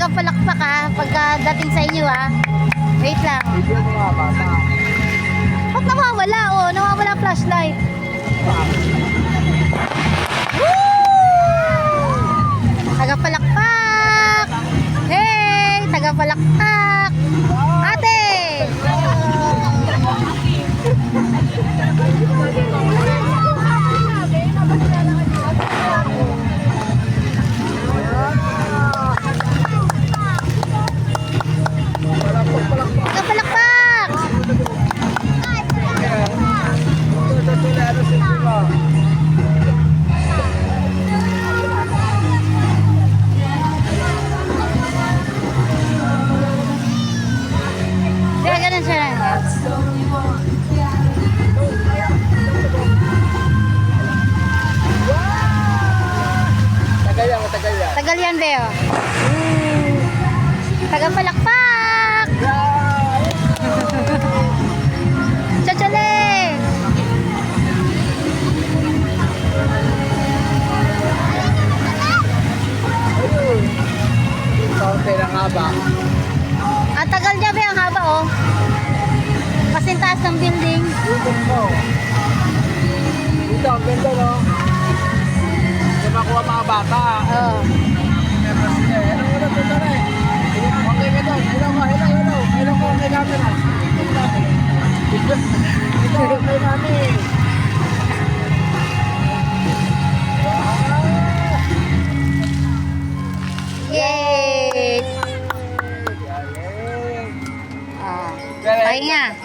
Taga-palakpak ha, pagka dating sa inyo ha. Wait lang. Video mo nga bata. Ba't nawawala oh? Nawawala flashlight. Taga-palakpak! Hey! Taga-palakpak! Ate! Taga-palakpak! Kaya ganun siya lang. Tagal yan, matagal yan. Tagal yan, Beo. Taga-palakpak! Chachale! Ayun. Kaunti ng haba. Ang tagal niya, Beo. Ang haba, oh. Kasing taas ng building. Tutok mo. Dito, ang ganda, no? Hindi makuha mga bata. Oh. Hello, hello, dito na eh. Okay ka doon. Hello ko, hello, hello. Hello ko, okay namin ah. Ito, okay namin. Yay! Galing. Ah. Galing. Pahinga.